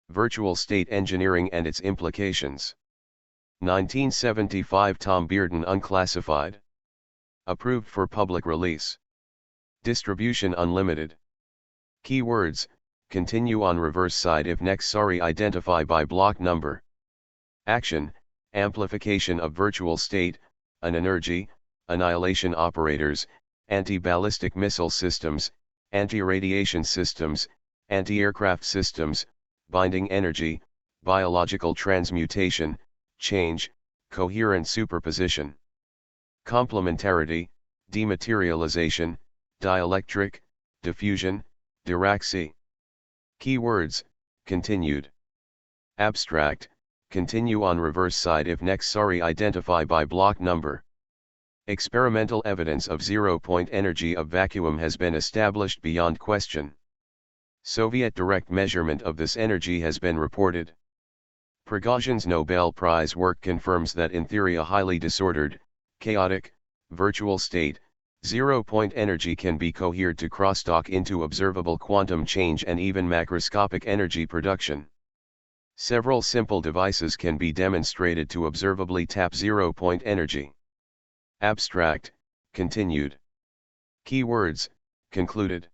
Virtual State Engineering and Its Implications. 1975 Tom Bearden Unclassified. Approved for public release. Distribution unlimited. Keywords: continue on reverse side if necessary, identify by block number. Action: amplification of virtual state, an energy, annihilation operators, anti-ballistic missile systems, anti-radiation systems, anti-aircraft systems, binding energy, biological transmutation, change, coherent superposition. Complementarity, dematerialization, dielectric, diffusion, Dirac. Keywords: continued. Abstract: continue on reverse side if necessary, identify by block number. Experimental evidence of zero-point energy of vacuum has been established beyond question. Soviet direct measurement of this energy has been reported. Prigozhin's Nobel Prize work confirms that in theory a highly disordered, chaotic, virtual state, zero-point energy can be cohered to crosstalk into observable quantum change and even macroscopic energy production. Several simple devices can be demonstrated to observably tap zero-point energy. Abstract: continued. Keywords: concluded.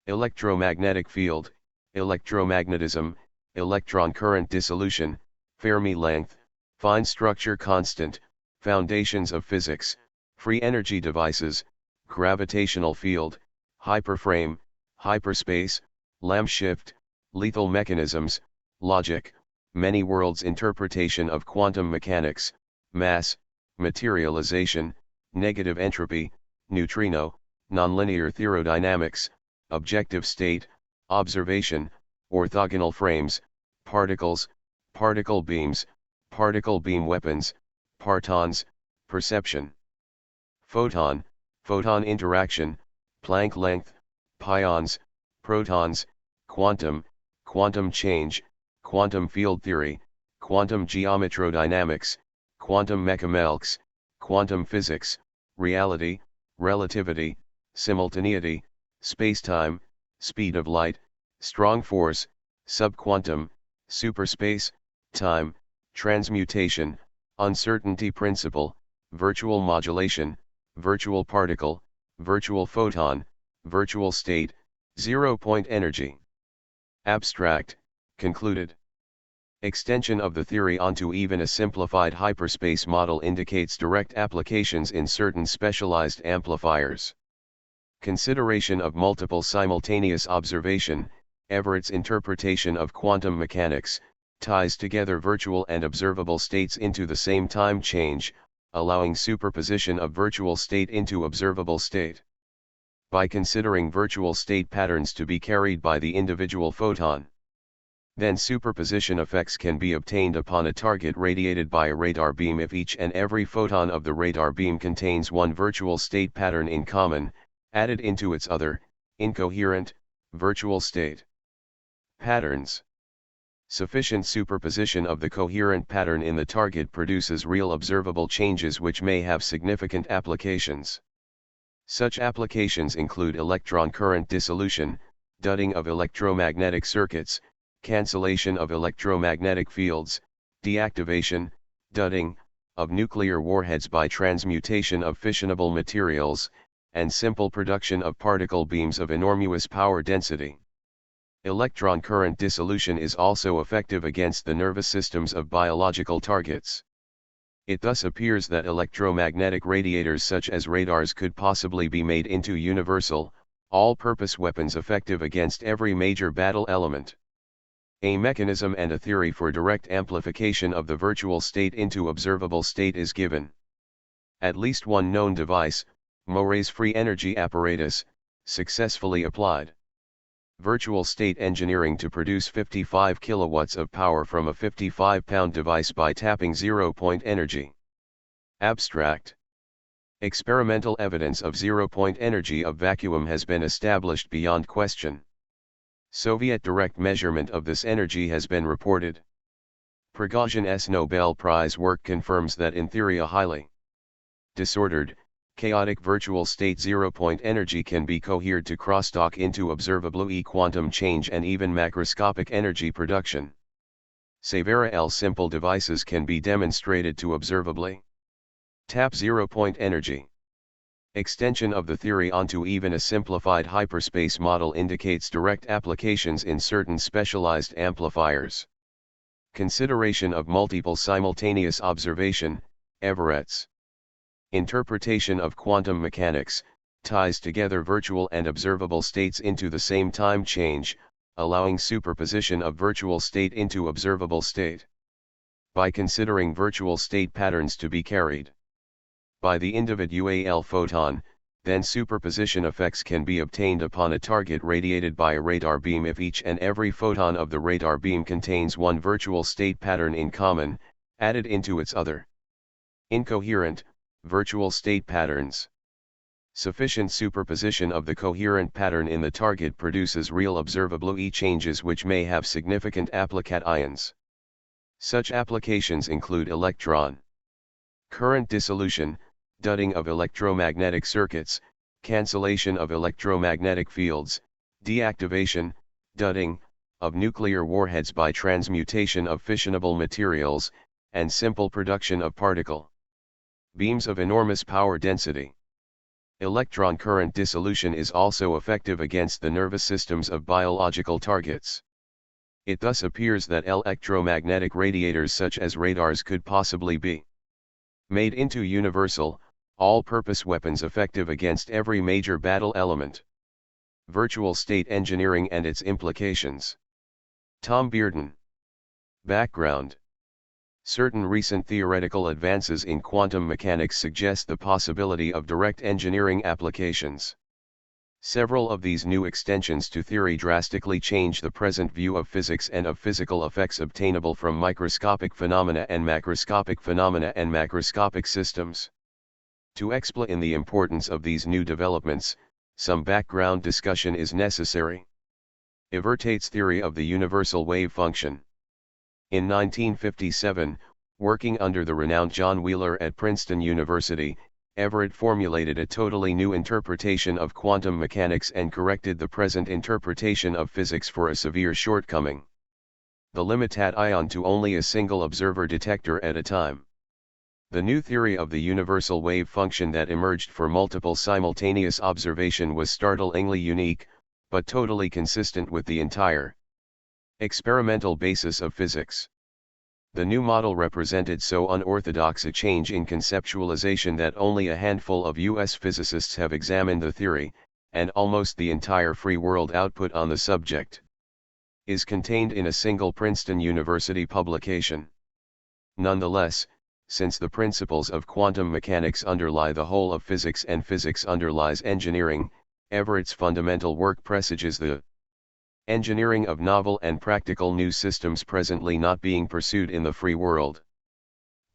Electromagnetic field, electromagnetism, electron current dissolution, Fermi length, fine structure constant, foundations of physics, free energy devices, gravitational field, hyperframe, hyperspace, Lamb shift, lethal mechanisms, logic, many worlds interpretation of quantum mechanics, mass, materialization, negative entropy, neutrino, nonlinear thermodynamics, objective state, observation, orthogonal frames, particles, particle beams, particle beam weapons, partons, perception. Photon, photon interaction, Planck length, pions, protons, quantum, quantum change, quantum field theory, quantum geometrodynamics, quantum mechanics, quantum physics, reality, relativity, simultaneity, spacetime, speed of light, strong force, subquantum, superspace, time, transmutation, uncertainty principle, virtual modulation, virtual particle, virtual photon, virtual state, zero-point energy. Abstract: concluded. Extension of the theory onto even a simplified hyperspace model indicates direct applications in certain specialized amplifiers. Consideration of multiple simultaneous observation, Everett's interpretation of quantum mechanics, ties together virtual and observable states into the same time change, allowing superposition of virtual state into observable state. By considering virtual state patterns to be carried by the individual photon, then superposition effects can be obtained upon a target radiated by a radar beam if each and every photon of the radar beam contains one virtual state pattern in common, added into its other, incoherent, virtual state. Patterns. Sufficient superposition of the coherent pattern in the target produces real observable changes which may have significant applications. Such applications include electron current dissolution, dudding of electromagnetic circuits, cancellation of electromagnetic fields, deactivation, dudding, of nuclear warheads by transmutation of fissionable materials, and simple production of particle beams of enormous power density. Electron current dissolution is also effective against the nervous systems of biological targets. It thus appears that electromagnetic radiators such as radars could possibly be made into universal, all-purpose weapons effective against every major battle element. A mechanism and a theory for direct amplification of the virtual state into observable state is given. At least one known device, More's free energy apparatus, successfully applied virtual state engineering to produce 55 kilowatts of power from a 55-pound device by tapping zero-point energy. Abstract. Experimental evidence of zero-point energy of vacuum has been established beyond question. Soviet direct measurement of this energy has been reported. Prigozhin's Nobel Prize work confirms that in theory a highly disordered, chaotic virtual state zero-point energy can be cohered to crosstalk into observable quantum change and even macroscopic energy production. Several simple devices can be demonstrated to observably tap zero-point energy. Extension of the theory onto even a simplified hyperspace model indicates direct applications in certain specialized amplifiers. Consideration of multiple simultaneous observation, Everett's interpretation of quantum mechanics, ties together virtual and observable states into the same time change, allowing superposition of virtual state into observable state. By considering virtual state patterns to be carried by the individual photon, then superposition effects can be obtained upon a target radiated by a radar beam if each and every photon of the radar beam contains one virtual state pattern in common, added into its other incoherent, virtual state patterns. Sufficient superposition of the coherent pattern in the target produces real observable changes which may have significant applications. Such applications include electron current dissolution, dudding of electromagnetic circuits, cancellation of electromagnetic fields, deactivation, dudding, of nuclear warheads by transmutation of fissionable materials, and simple production of particle beams of enormous power density. Electron current dissolution is also effective against the nervous systems of biological targets. It thus appears that electromagnetic radiators such as radars could possibly be made into universal, all-purpose weapons effective against every major battle element. Virtual state engineering and its implications. Tom Bearden. Background. Certain recent theoretical advances in quantum mechanics suggest the possibility of direct engineering applications. Several of these new extensions to theory drastically change the present view of physics and of physical effects obtainable from microscopic phenomena and macroscopic systems. To explain the importance of these new developments, some background discussion is necessary. Everett's theory of the universal wave function. In 1957, working under the renowned John Wheeler at Princeton University, Everett formulated a totally new interpretation of quantum mechanics and corrected the present interpretation of physics for a severe shortcoming: the limited ion to only a single observer detector at a time. The new theory of the universal wave function that emerged for multiple simultaneous observation was startlingly unique, but totally consistent with the entire experimental basis of physics. The new model represented so unorthodox a change in conceptualization that only a handful of U.S. physicists have examined the theory, and almost the entire free world output on the subject is contained in a single Princeton University publication. Nonetheless, since the principles of quantum mechanics underlie the whole of physics and physics underlies engineering, Everett's fundamental work presages the engineering of novel and practical new systems presently not being pursued in the free world.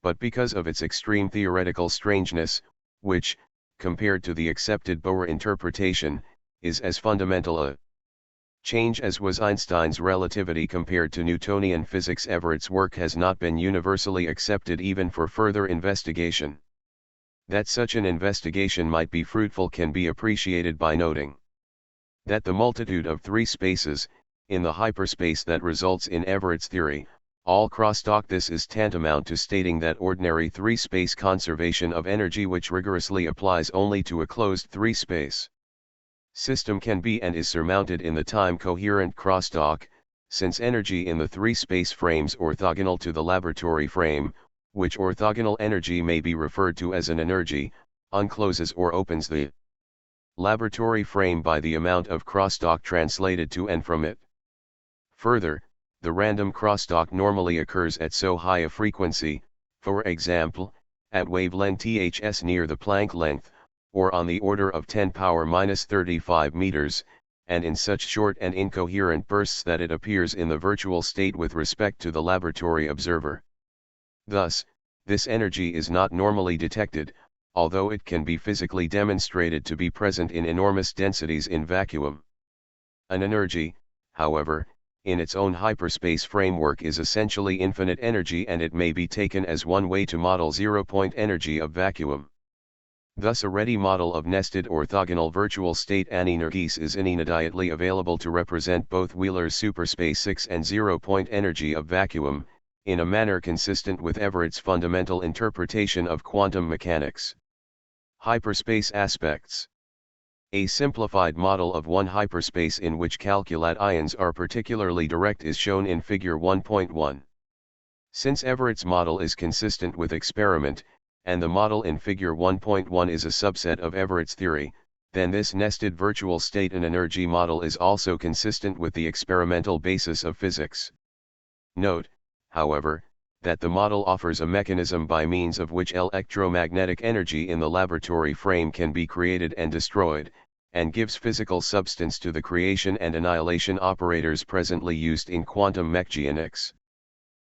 But because of its extreme theoretical strangeness, which, compared to the accepted Bohr interpretation, is as fundamental a change as was Einstein's relativity compared to Newtonian physics, Everett's work has not been universally accepted even for further investigation. That such an investigation might be fruitful can be appreciated by noting that the multitude of three spaces, in the hyperspace that results in Everett's theory, all crosstalk. This is tantamount to stating that ordinary three-space conservation of energy which rigorously applies only to a closed three-space system can be and is surmounted in the time-coherent crosstalk, since energy in the three-space frames orthogonal to the laboratory frame, which orthogonal energy may be referred to as an energy, uncloses or opens the laboratory frame by the amount of crosstalk translated to and from it. Further, the random crosstalk normally occurs at so high a frequency, for example, at wavelength Ths near the Planck length, or on the order of 10⁻⁻35 meters, and in such short and incoherent bursts that it appears in the virtual state with respect to the laboratory observer. Thus, this energy is not normally detected, although it can be physically demonstrated to be present in enormous densities in vacuum. An energy, however, in its own hyperspace framework is essentially infinite energy, and it may be taken as one way to model zero-point energy of vacuum. Thus a ready model of nested orthogonal virtual state anenergies is immediately available to represent both Wheeler's superspace 6 and 0-point energy of vacuum, in a manner consistent with Everett's fundamental interpretation of quantum mechanics. Hyperspace aspects. A simplified model of one hyperspace in which calculate ions are particularly direct is shown in Figure 1.1. Since Everett's model is consistent with experiment, and the model in Figure 1.1 is a subset of Everett's theory, then this nested virtual state and energy model is also consistent with the experimental basis of physics. Note, however, that the model offers a mechanism by means of which electromagnetic energy in the laboratory frame can be created and destroyed, and gives physical substance to the creation and annihilation operators presently used in quantum mechanics.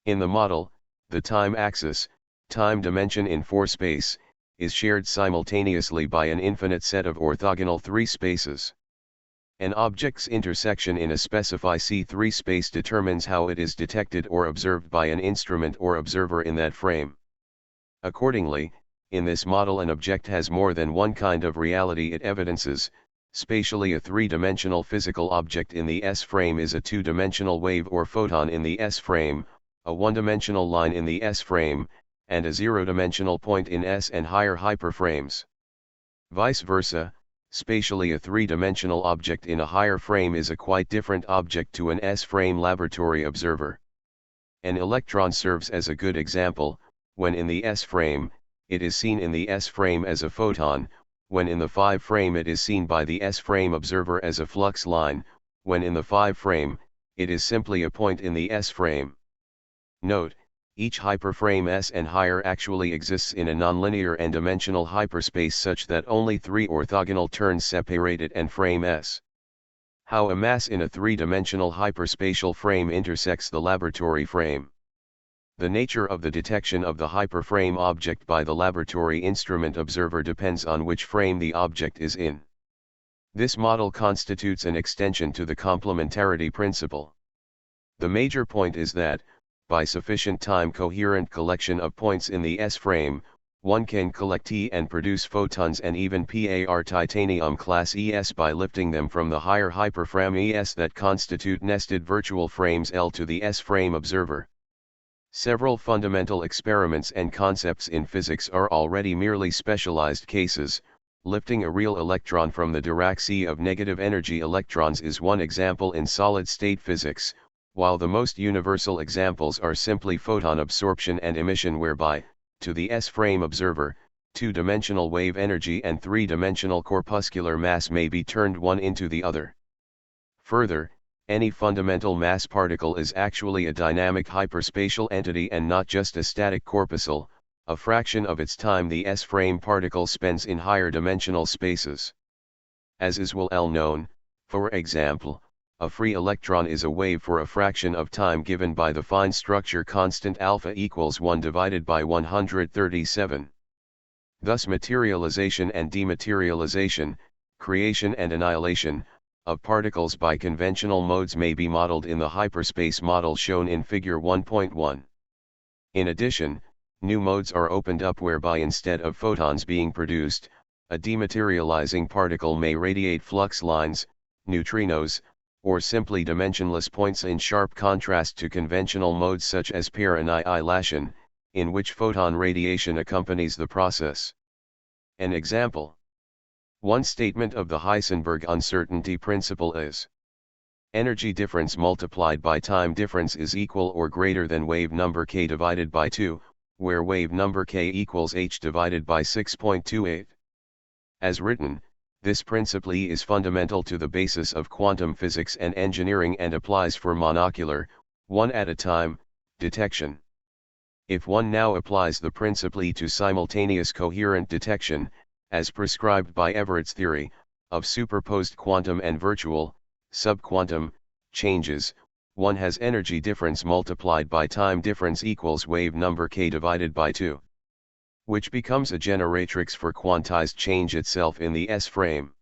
In the model, the time axis, time dimension in 4 space, is shared simultaneously by an infinite set of orthogonal 3 spaces. An object's intersection in a specified C3 space determines how it is detected or observed by an instrument or observer in that frame. Accordingly, in this model an object has more than one kind of reality it evidences. Spatially, a 3-dimensional physical object in the S-frame is a 2-dimensional wave or photon in the S-frame, a 1-dimensional line in the S-frame, and a 0-dimensional point in S and higher hyperframes. Vice versa, spatially a 3-dimensional object in a higher frame is a quite different object to an S-frame laboratory observer. An electron serves as a good example. When in the S-frame, it is seen in the S-frame as a photon. When in the 5-frame it is seen by the S-frame observer as a flux line. When in the 5-frame, it is simply a point in the S-frame. Note, each hyperframe S and higher actually exists in a nonlinear n-dimensional hyperspace such that only 3 orthogonal turns separate it and frame S. How a mass in a 3-dimensional hyperspatial frame intersects the laboratory frame. The nature of the detection of the hyperframe object by the laboratory instrument observer depends on which frame the object is in. This model constitutes an extension to the complementarity principle. The major point is that, by sufficient time coherent collection of points in the S-frame, one can collect T and produce photons and even PAR titanium class ES by lifting them from the higher hyperframe ES that constitute nested virtual frames L to the S-frame observer. Several fundamental experiments and concepts in physics are already merely specialized cases. Lifting a real electron from the Dirac sea of negative energy electrons is one example in solid-state physics, while the most universal examples are simply photon absorption and emission whereby, to the S-frame observer, 2-dimensional wave energy and 3-dimensional corpuscular mass may be turned one into the other. Further, any fundamental mass particle is actually a dynamic hyperspatial entity and not just a static corpuscle, a fraction of its time the S-frame particle spends in higher dimensional spaces. As is well known, for example, a free electron is a wave for a fraction of time given by the fine structure constant alpha equals 1 divided by 137. Thus materialization and dematerialization, creation and annihilation, of particles by conventional modes may be modeled in the hyperspace model shown in Figure 1.1. In addition, new modes are opened up whereby instead of photons being produced, a dematerializing particle may radiate flux lines, neutrinos, or simply dimensionless points in sharp contrast to conventional modes such as pair annihilation, in which photon radiation accompanies the process. An example. One statement of the Heisenberg uncertainty principle is: energy difference multiplied by time difference is equal or greater than wave number k divided by 2, where wave number k equals h divided by 6.28. As written, this principle is fundamental to the basis of quantum physics and engineering and applies for monocular, one at a time, detection. If one now applies the principle to simultaneous coherent detection, as prescribed by Everett's theory, of superposed quantum and virtual, subquantum, changes, one has energy difference multiplied by time difference equals wave number k divided by 2. Which becomes a generatrix for quantized change itself in the S-frame.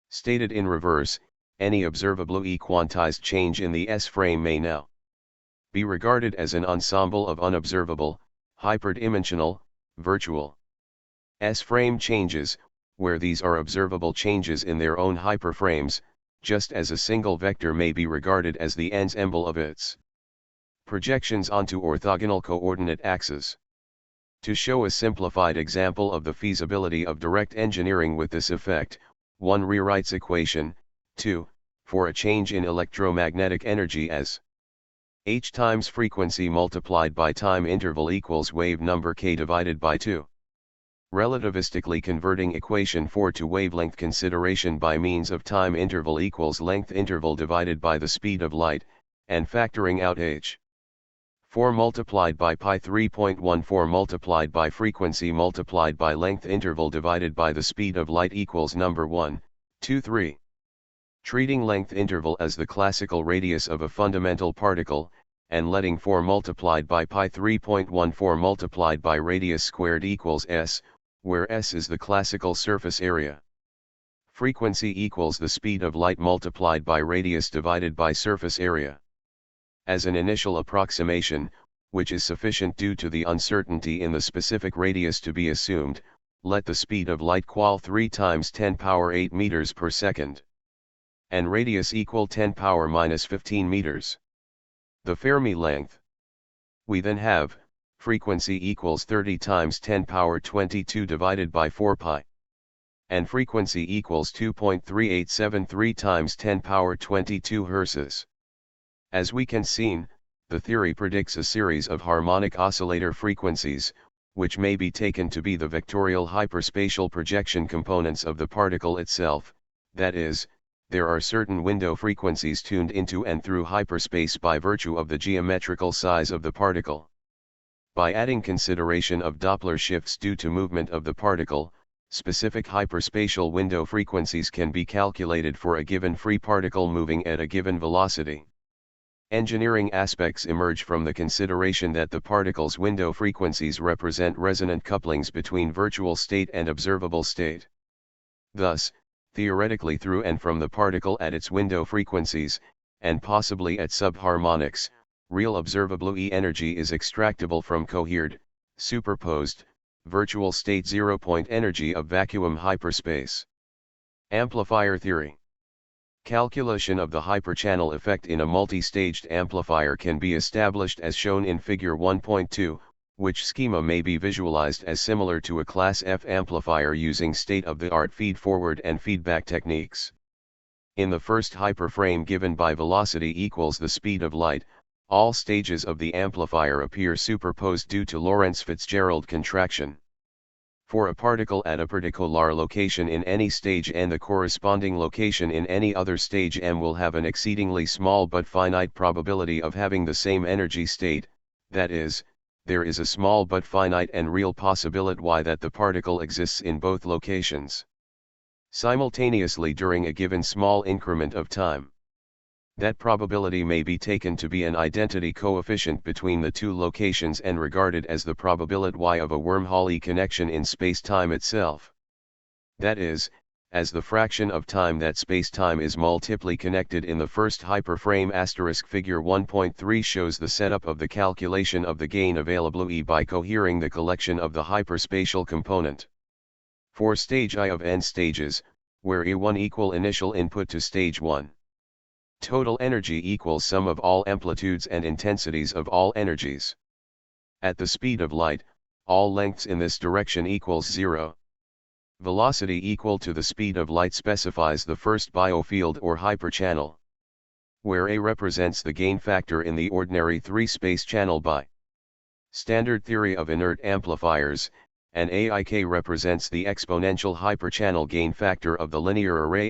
Stated in reverse, any observable quantized change in the S-frame may now be regarded as an ensemble of unobservable, hyperdimensional, virtual S-frame changes, where these are observable changes in their own hyperframes, just as a single vector may be regarded as the ensemble of its projections onto orthogonal coordinate axes. To show a simplified example of the feasibility of direct engineering with this effect, one rewrites equation 2 for a change in electromagnetic energy as h times frequency multiplied by time interval equals wave number k divided by 2. Relativistically converting equation 4 to wavelength consideration by means of time interval equals length interval divided by the speed of light, and factoring out h. 4 multiplied by pi 3.14 multiplied by frequency multiplied by length interval divided by the speed of light equals number 1, 2, 3. Treating length interval as the classical radius of a fundamental particle, and letting 4 multiplied by pi 3.14 multiplied by radius squared equals s, where s is the classical surface area. Frequency equals the speed of light multiplied by radius divided by surface area. As an initial approximation, which is sufficient due to the uncertainty in the specific radius to be assumed, let the speed of light qual 3 times 10 power 8 meters per second. And radius equal 10 power minus 15 meters. The Fermi length. We then have, frequency equals 30 times 10 power 22 divided by 4 pi. And frequency equals 2.3873 times 10 power 22 Hz. As we can see, the theory predicts a series of harmonic oscillator frequencies, which may be taken to be the vectorial hyperspatial projection components of the particle itself, that is, there are certain window frequencies tuned into and through hyperspace by virtue of the geometrical size of the particle. By adding consideration of Doppler shifts due to movement of the particle, specific hyperspatial window frequencies can be calculated for a given free particle moving at a given velocity. Engineering aspects emerge from the consideration that the particle's window frequencies represent resonant couplings between virtual state and observable state. Thus, theoretically through and from the particle at its window frequencies, and possibly at subharmonics, real observable energy is extractable from cohered, superposed, virtual state zero-point energy of vacuum hyperspace. Amplifier theory. Calculation of the hyperchannel effect in a multi-staged amplifier can be established as shown in figure 1.2, which schema may be visualized as similar to a class F amplifier using state-of-the-art feed-forward and feedback techniques. In the first hyperframe given by velocity equals the speed of light, all stages of the amplifier appear superposed due to Lorentz-Fitzgerald contraction. For a particle at a particular location in any stage n, the corresponding location in any other stage m will have an exceedingly small but finite probability of having the same energy state, that is, there is a small but finite and real possibility that the particle exists in both locations simultaneously during a given small increment of time. That probability may be taken to be an identity coefficient between the two locations and regarded as the probability y of a wormhole connection in space-time itself. That is, as the fraction of time that space-time is multiply connected in the first hyperframe. Figure 1.3 shows the setup of the calculation of the gain available by cohering the collection of the hyperspatial component. For stage I of n stages, where E1 equal initial input to stage 1. Total energy equals sum of all amplitudes and intensities of all energies. At the speed of light, all lengths in this direction equals 0. Velocity equal to the speed of light specifies the first biofield or hyperchannel, where A represents the gain factor in the ordinary 3-space channel by standard theory of inert amplifiers, and AIK represents the exponential hyperchannel gain factor of the linear array.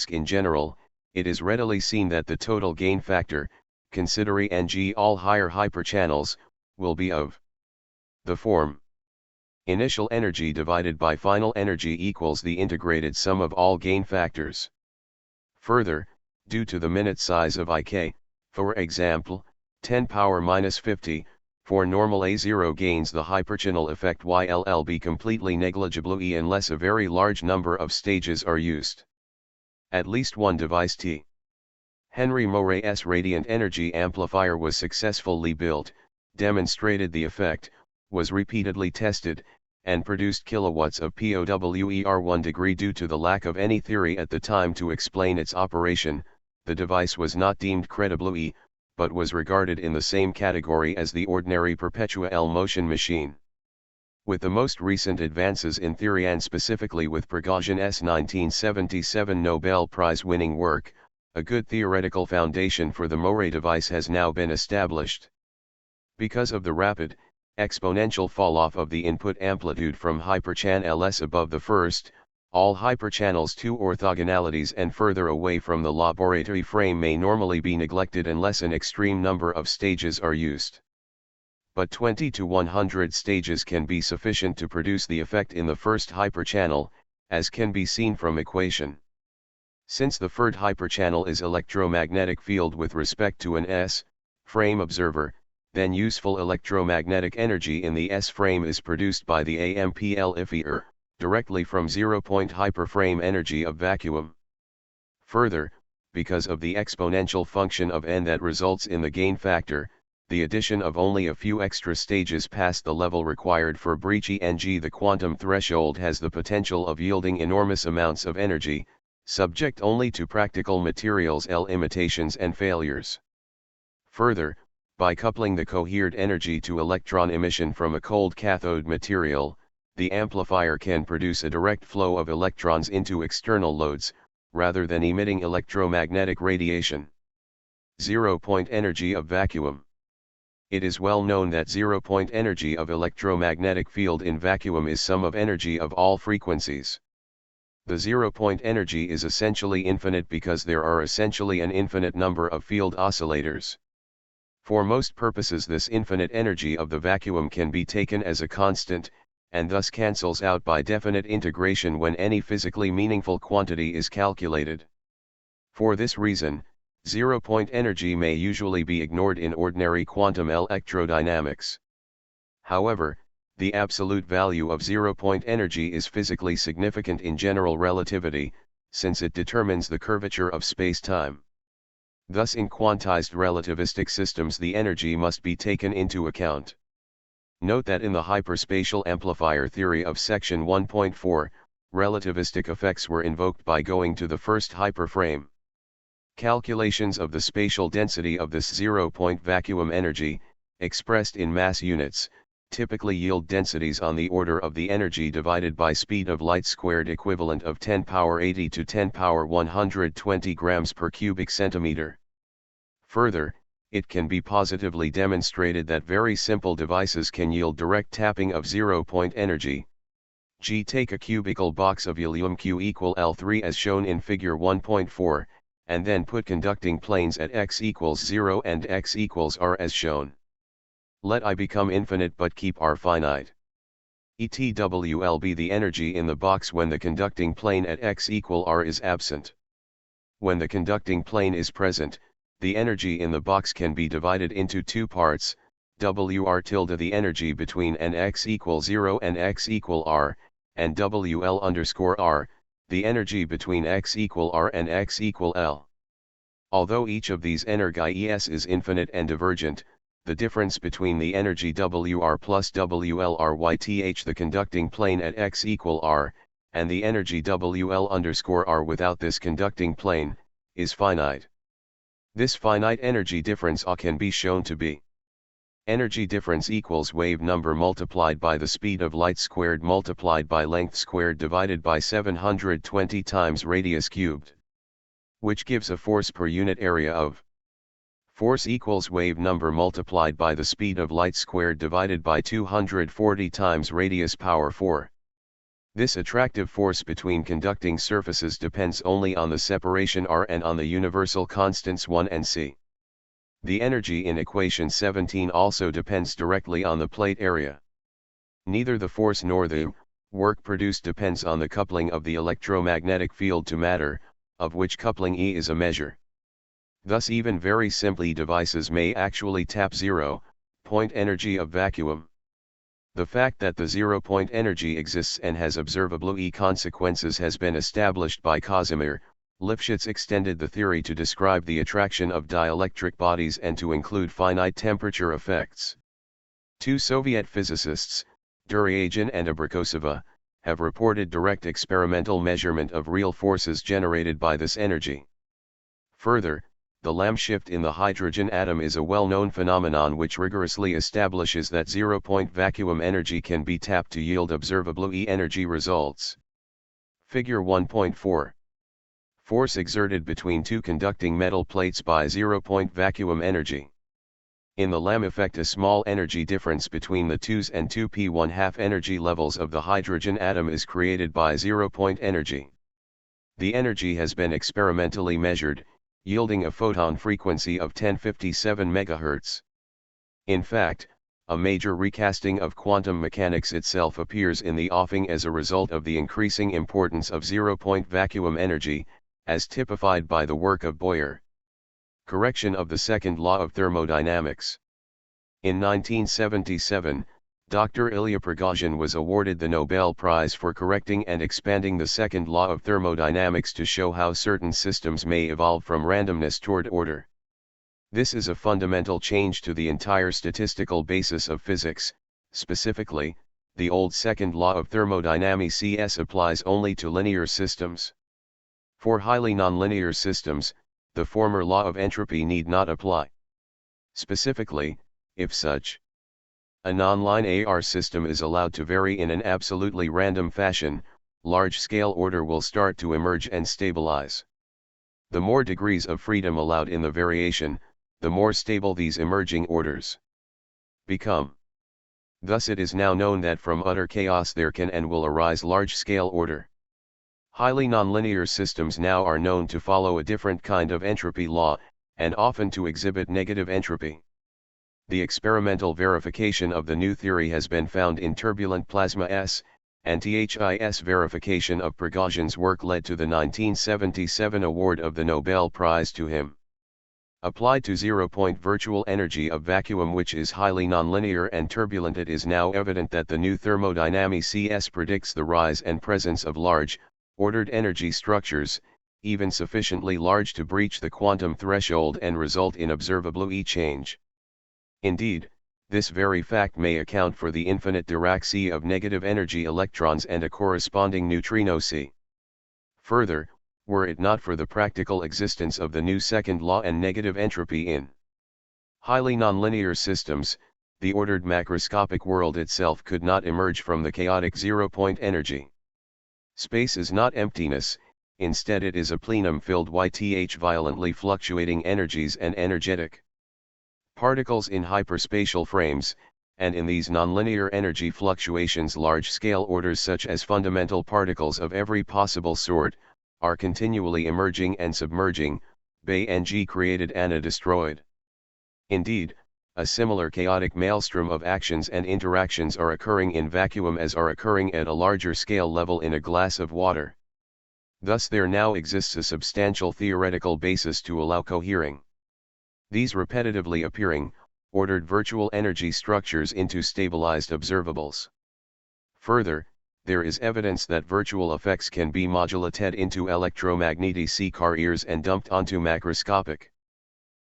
In general, it is readily seen that the total gain factor, considering ng all higher hyperchannels, will be of the form initial energy divided by final energy equals the integrated sum of all gain factors. Further, due to the minute size of Ik, for example, 10 power minus 50, for normal A0 gains the hyperchannel effect will be completely negligible unless a very large number of stages are used. At least one device T. Henry Moray's radiant energy amplifier was successfully built, demonstrated the effect, was repeatedly tested, and produced kilowatts of POWER 1 degree. Due to the lack of any theory at the time to explain its operation, the device was not deemed credible, but was regarded in the same category as the ordinary perpetual motion machine. With the most recent advances in theory and specifically with Prigozhin's 1977 Nobel Prize-winning work, a good theoretical foundation for the MORE device has now been established. Because of the rapid, exponential falloff of the input amplitude from hyperchannels above the first, all hyperchannels to orthogonalities and further away from the laboratory frame may normally be neglected unless an extreme number of stages are used. But 20 to 100 stages can be sufficient to produce the effect in the first hyperchannel, as can be seen from equation. Since the first hyperchannel is electromagnetic field with respect to an S-frame observer, then useful electromagnetic energy in the S-frame is produced by the AMPL directly from zero-point hyperframe energy of vacuum. Further, because of the exponential function of n that results in the gain factor, the addition of only a few extra stages past the level required for breaching the quantum threshold has the potential of yielding enormous amounts of energy, subject only to practical materials limitations and failures. Further, by coupling the coherent energy to electron emission from a cold cathode material, the amplifier can produce a direct flow of electrons into external loads, rather than emitting electromagnetic radiation. Zero-point energy of vacuum. It is well known that zero-point energy of electromagnetic field in vacuum is sum of energy of all frequencies. The zero-point energy is essentially infinite because there are essentially an infinite number of field oscillators. For most purposes this infinite energy of the vacuum can be taken as a constant, and thus cancels out by definite integration when any physically meaningful quantity is calculated. For this reason, zero-point energy may usually be ignored in ordinary quantum electrodynamics. However, the absolute value of zero-point energy is physically significant in general relativity, since it determines the curvature of space-time. Thus in quantized relativistic systems the energy must be taken into account. Note that in the hyperspatial amplifier theory of section 1.4, relativistic effects were invoked by going to the first hyperframe. Calculations of the spatial density of this zero-point vacuum energy, expressed in mass units, typically yield densities on the order of the energy divided by speed of light squared equivalent of 10 power 80 to 10 power 120 grams per cubic centimeter. Further, it can be positively demonstrated that very simple devices can yield direct tapping of zero-point energy. Take a cubical box of helium Q equal L3 as shown in figure 1.4, and then put conducting planes at x equals 0 and x equals r as shown. Let I become infinite but keep r finite. ETWL be the energy in the box when the conducting plane at x equal r is absent. When the conducting plane is present, the energy in the box can be divided into two parts, WR tilde the energy between n x equal 0 and x equal r, and WL underscore r, the energy between x equal r and x equal L. Although each of these energies is infinite and divergent, the difference between the energy WR plus WLRYTH the conducting plane at x equal r, and the energy WL underscore r without this conducting plane, is finite. This finite energy difference can be shown to be energy difference equals wave number multiplied by the speed of light squared multiplied by length squared divided by 720 times radius cubed, which gives a force per unit area of force equals wave number multiplied by the speed of light squared divided by 240 times radius power 4. This attractive force between conducting surfaces depends only on the separation r and on the universal constants 1 and c. The energy in equation 17 also depends directly on the plate area. Neither the force nor the work produced depends on the coupling of the electromagnetic field to matter, of which coupling E is a measure. Thus even very simply devices may actually tap zero-point energy of vacuum. The fact that the zero-point energy exists and has observable consequences has been established by Casimir. Lifshitz extended the theory to describe the attraction of dielectric bodies and to include finite temperature effects. Two Soviet physicists, Durajan and Abrikosova, have reported direct experimental measurement of real forces generated by this energy. Further, the Lamb shift in the hydrogen atom is a well-known phenomenon which rigorously establishes that zero-point vacuum energy can be tapped to yield observable E-energy results. Figure 1.4. Force exerted between two conducting metal plates by zero-point vacuum energy. In the Lamb effect, a small energy difference between the 2s and 2p½ energy levels of the hydrogen atom is created by zero-point energy. The energy has been experimentally measured, yielding a photon frequency of 1057 MHz. In fact, a major recasting of quantum mechanics itself appears in the offing as a result of the increasing importance of zero-point vacuum energy, as typified by the work of Boyer. Correction of the second law of thermodynamics. In 1977, Dr. Ilya Prigogine was awarded the Nobel Prize for correcting and expanding the second law of thermodynamics to show how certain systems may evolve from randomness toward order. This is a fundamental change to the entire statistical basis of physics. Specifically, the old second law of thermodynamics applies only to linear systems. For highly nonlinear systems, the former law of entropy need not apply. Specifically, if such a non-linear system is allowed to vary in an absolutely random fashion, large-scale order will start to emerge and stabilize. The more degrees of freedom allowed in the variation, the more stable these emerging orders become. Thus it is now known that from utter chaos there can and will arise large-scale order. Highly nonlinear systems now are known to follow a different kind of entropy law, and often to exhibit negative entropy. The experimental verification of the new theory has been found in turbulent plasma S, and THIS verification of Prigogine's work led to the 1977 award of the Nobel Prize to him. Applied to zero-point virtual energy of vacuum, which is highly nonlinear and turbulent, it is now evident that the new thermodynamics predicts the rise and presence of large, ordered energy structures, even sufficiently large to breach the quantum threshold and result in observable E-change. Indeed, this very fact may account for the infinite Dirac sea of negative energy electrons and a corresponding neutrino sea. Further, were it not for the practical existence of the new second law and negative entropy in highly nonlinear systems, the ordered macroscopic world itself could not emerge from the chaotic zero-point energy. Space is not emptiness, instead it is a plenum filled with violently fluctuating energies and energetic particles in hyperspatial frames, and in these nonlinear energy fluctuations large-scale orders such as fundamental particles of every possible sort, are continually emerging and submerging, Bay-ng created and destroyed. Indeed, a similar chaotic maelstrom of actions and interactions are occurring in vacuum as are occurring at a larger scale level in a glass of water. Thus there now exists a substantial theoretical basis to allow cohering these repetitively appearing, ordered virtual energy structures into stabilized observables. Further, there is evidence that virtual effects can be modulated into electromagnetic carriers and dumped onto macroscopic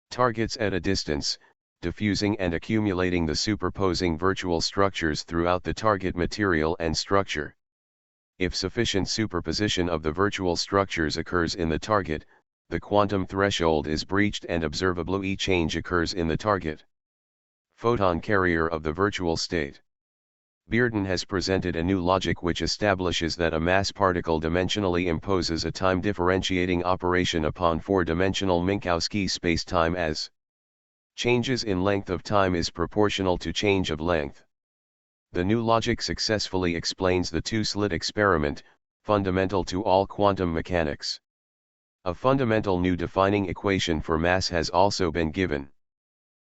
targets at a distance, diffusing and accumulating the superposing virtual structures throughout the target material and structure. If sufficient superposition of the virtual structures occurs in the target, the quantum threshold is breached and observable E-change occurs in the target photon carrier of the virtual state. Bearden has presented a new logic which establishes that a mass particle dimensionally imposes a time differentiating operation upon four-dimensional Minkowski spacetime as changes in length of time is proportional to change of length. The new logic successfully explains the two-slit experiment, fundamental to all quantum mechanics. A fundamental new defining equation for mass has also been given.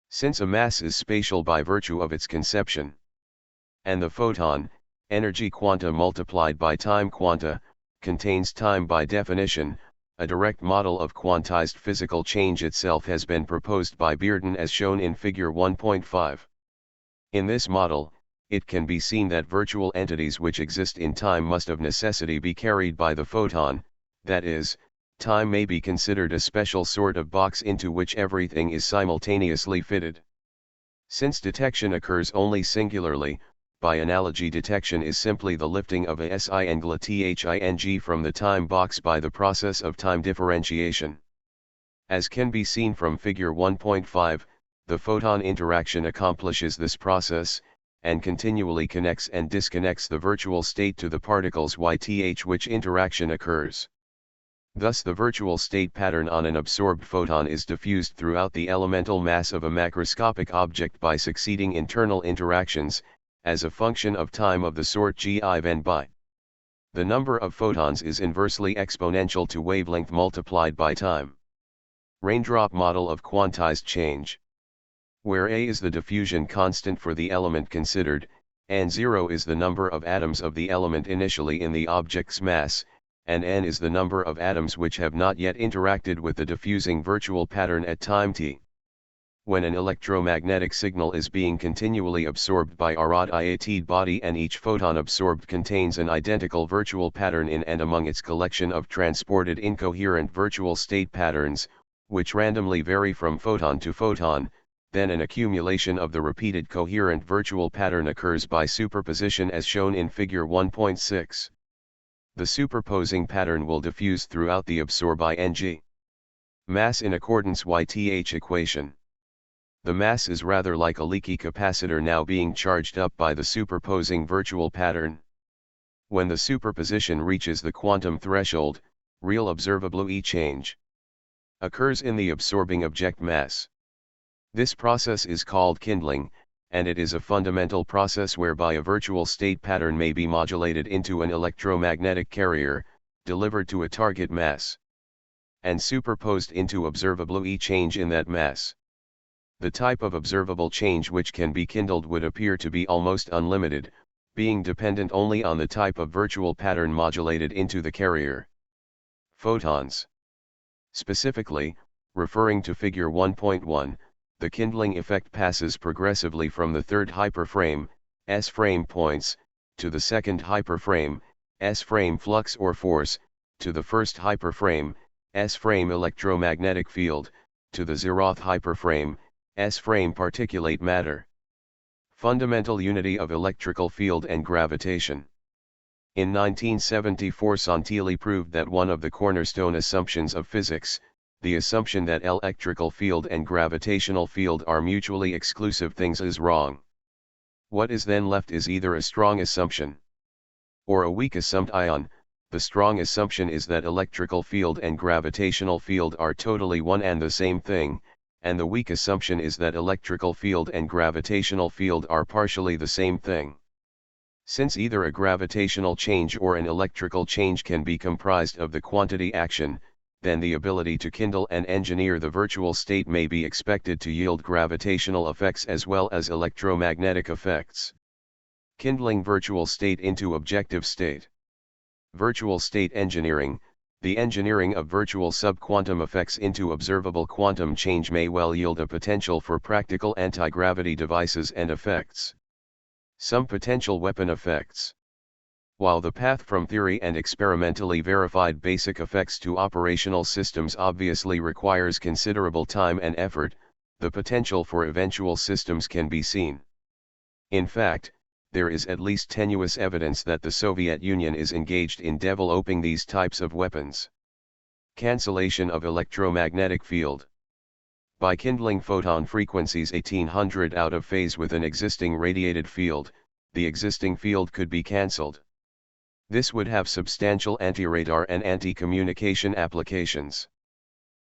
Since a mass is spatial by virtue of its conception, and the photon, energy quanta multiplied by time quanta, contains time by definition, a direct model of quantized physical change itself has been proposed by Bearden as shown in figure 1.5. In this model, it can be seen that virtual entities which exist in time must of necessity be carried by the photon, that is, time may be considered a special sort of box into which everything is simultaneously fitted. Since detection occurs only singularly, by analogy detection is simply the lifting of a SINGLA from the time box by the process of time differentiation. As can be seen from figure 1.5, the photon interaction accomplishes this process, and continually connects and disconnects the virtual state to the particles YTH which interaction occurs. Thus the virtual state pattern on an absorbed photon is diffused throughout the elemental mass of a macroscopic object by succeeding internal interactions, as a function of time of the sort g(iv(n) by. The number of photons is inversely exponential to wavelength multiplied by time. Raindrop model of quantized change. Where A is the diffusion constant for the element considered, and 0 is the number of atoms of the element initially in the object's mass, and n is the number of atoms which have not yet interacted with the diffusing virtual pattern at time t. When an electromagnetic signal is being continually absorbed by a radiated body and each photon absorbed contains an identical virtual pattern in and among its collection of transported incoherent virtual state patterns, which randomly vary from photon to photon, then an accumulation of the repeated coherent virtual pattern occurs by superposition as shown in figure 1.6. The superposing pattern will diffuse throughout the absorb ing mass in accordance YTH equation. The mass is rather like a leaky capacitor now being charged up by the superposing virtual pattern. When the superposition reaches the quantum threshold, real observable E change occurs in the absorbing object mass. This process is called kindling, and it is a fundamental process whereby a virtual state pattern may be modulated into an electromagnetic carrier, delivered to a target mass, and superposed into observable E change in that mass. The type of observable change which can be kindled would appear to be almost unlimited, being dependent only on the type of virtual pattern modulated into the carrier. Photons. Specifically, referring to figure 1.1, the kindling effect passes progressively from the third hyperframe, S frame points, to the second hyperframe, S frame flux or force, to the first hyperframe, S frame electromagnetic field, to the zeroth hyperframe, S frame particulate matter. Fundamental unity of electrical field and gravitation. In 1974 Santilli proved that one of the cornerstone assumptions of physics, the assumption that electrical field and gravitational field are mutually exclusive things, is wrong. What is then left is either a strong assumption or a weak assumption. The strong assumption is that electrical field and gravitational field are totally one and the same thing, and the weak assumption is that electrical field and gravitational field are partially the same thing. Since either a gravitational change or an electrical change can be comprised of the quantity action, then the ability to kindle and engineer the virtual state may be expected to yield gravitational effects as well as electromagnetic effects. Kindling virtual state into objective state. Virtual state engineering, the engineering of virtual subquantum effects into observable quantum change may well yield a potential for practical anti-gravity devices and effects. Some potential weapon effects. While the path from theory and experimentally verified basic effects to operational systems obviously requires considerable time and effort, the potential for eventual systems can be seen. In fact, there is at least tenuous evidence that the Soviet Union is engaged in developing these types of weapons. Cancellation of electromagnetic field. By kindling photon frequencies 1800 out of phase with an existing radiated field, the existing field could be cancelled. This would have substantial anti-radar and anti-communication applications.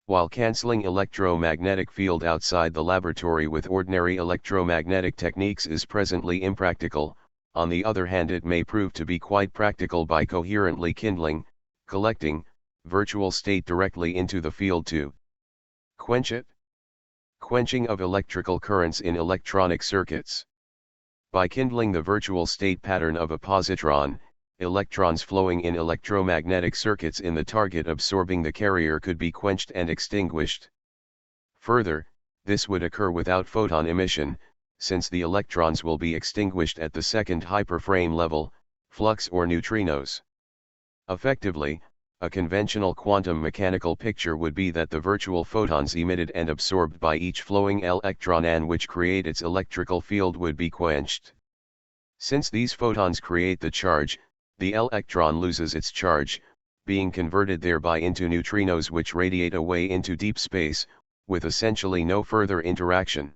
While cancelling electromagnetic field outside the laboratory with ordinary electromagnetic techniques is presently impractical, on the other hand it may prove to be quite practical by coherently kindling, collecting, virtual state directly into the field to quench it. Quenching of electrical currents in electronic circuits. By kindling the virtual state pattern of a positron, electrons flowing in electromagnetic circuits in the target absorbing the carrier could be quenched and extinguished. Further, this would occur without photon emission, since the electrons will be extinguished at the second hyperframe level, flux or neutrinos. Effectively, a conventional quantum mechanical picture would be that the virtual photons emitted and absorbed by each flowing electron and which create its electrical field would be quenched. Since these photons create the charge, the electron loses its charge, being converted thereby into neutrinos which radiate away into deep space, with essentially no further interaction.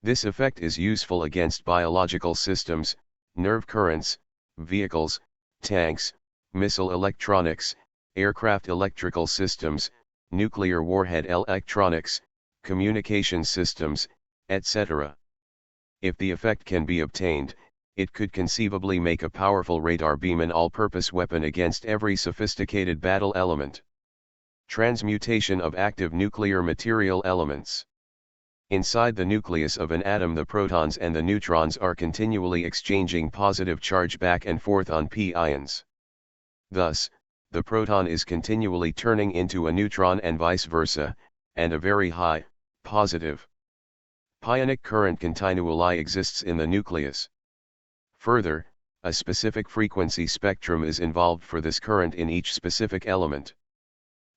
This effect is useful against biological systems, nerve currents, vehicles, tanks, missile electronics, aircraft electrical systems, nuclear warhead electronics, communication systems, etc. If the effect can be obtained, it could conceivably make a powerful radar beam an all-purpose weapon against every sophisticated battle element. Transmutation of active nuclear material elements. Inside the nucleus of an atom, the protons and the neutrons are continually exchanging positive charge back and forth on p ions. Thus, the proton is continually turning into a neutron and vice versa, and a very high, positive pionic current continually exists in the nucleus. Further, a specific frequency spectrum is involved for this current in each specific element.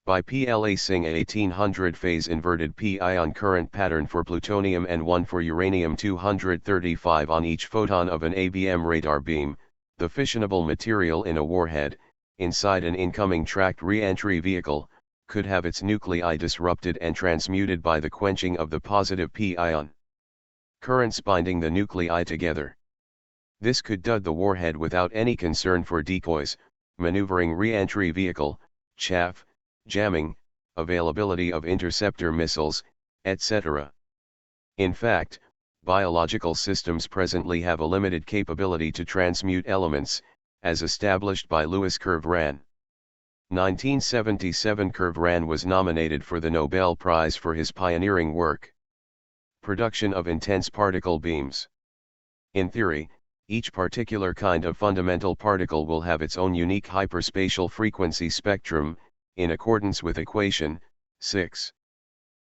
By placing a 1800 phase inverted p-ion current pattern for plutonium and one for uranium-235 on each photon of an ABM radar beam, the fissionable material in a warhead, inside an incoming tracked re-entry vehicle, could have its nuclei disrupted and transmuted by the quenching of the positive p-ion currents binding the nuclei together. This could dud the warhead without any concern for decoys, maneuvering re-entry vehicle, chaff, jamming, availability of interceptor missiles, etc. In fact, biological systems presently have a limited capability to transmute elements, as established by Louis Kervran. 1977 Kervran was nominated for the Nobel Prize for his pioneering work. Production of intense particle beams. In theory, each particular kind of fundamental particle will have its own unique hyperspatial frequency spectrum, in accordance with equation 6.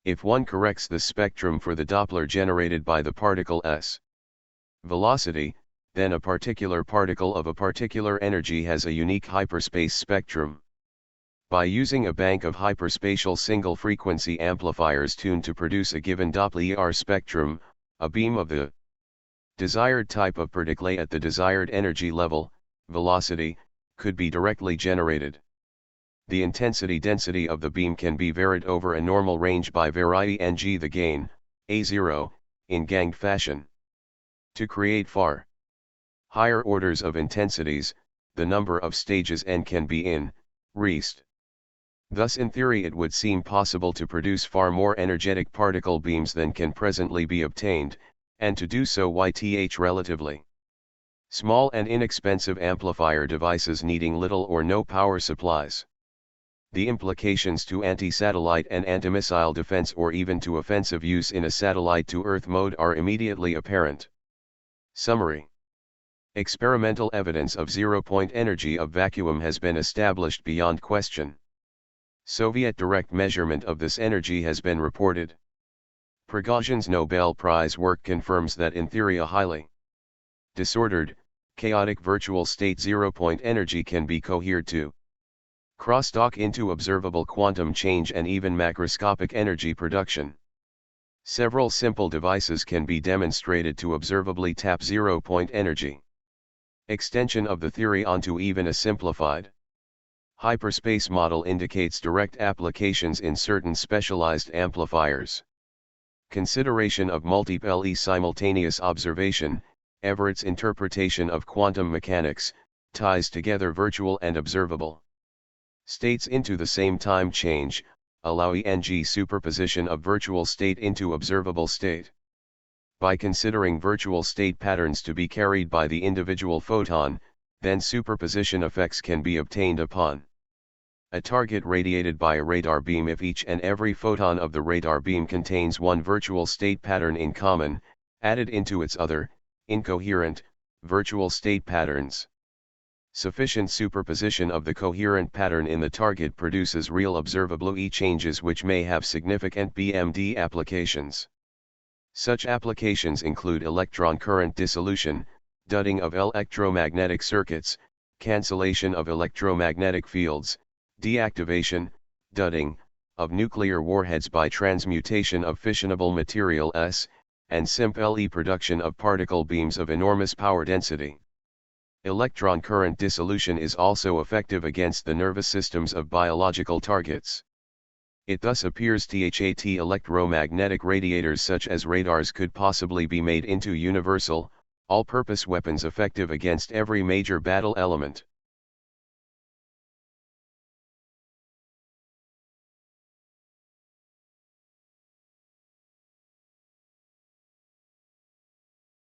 If one corrects the spectrum for the Doppler generated by the particle's velocity, then a particular particle of a particular energy has a unique hyperspace spectrum. By using a bank of hyperspatial single-frequency amplifiers tuned to produce a given Doppler spectrum, a beam of the desired type of particle at the desired energy level, velocity, could be directly generated. The intensity density of the beam can be varied over a normal range by varying the gain, A0, in ganged fashion. To create far higher orders of intensities, the number of stages n can be increased. Thus in theory it would seem possible to produce far more energetic particle beams than can presently be obtained, and to do so with relatively small and inexpensive amplifier devices needing little or no power supplies. The implications to anti-satellite and anti-missile defense or even to offensive use in a satellite-to-Earth mode are immediately apparent. Summary. Experimental evidence of zero-point energy of vacuum has been established beyond question. Soviet direct measurement of this energy has been reported. Prigozhin's Nobel Prize work confirms that in theory a highly disordered, chaotic virtual state zero-point energy can be cohered to crosstalk into observable quantum change and even macroscopic energy production. Several simple devices can be demonstrated to observably tap zero-point energy. Extension of the theory onto even a simplified hyperspace model indicates direct applications in certain specialized amplifiers. Consideration of multiple simultaneous observation, Everett's interpretation of quantum mechanics, ties together virtual and observable states into the same time change, allowing superposition of virtual state into observable state. By considering virtual state patterns to be carried by the individual photon, then superposition effects can be obtained upon a target radiated by a radar beam if each and every photon of the radar beam contains one virtual state pattern in common, added into its other, incoherent, virtual state patterns. Sufficient superposition of the coherent pattern in the target produces real observable changes which may have significant BMD applications. Such applications include electron current dissolution, dudding of electromagnetic circuits, cancellation of electromagnetic fields, deactivation, dudding, of nuclear warheads by transmutation of fissionable materials, and SIMP-LE production of particle beams of enormous power density. Electron current dissolution is also effective against the nervous systems of biological targets. It thus appears that electromagnetic radiators such as radars could possibly be made into universal, all-purpose weapons effective against every major battle element.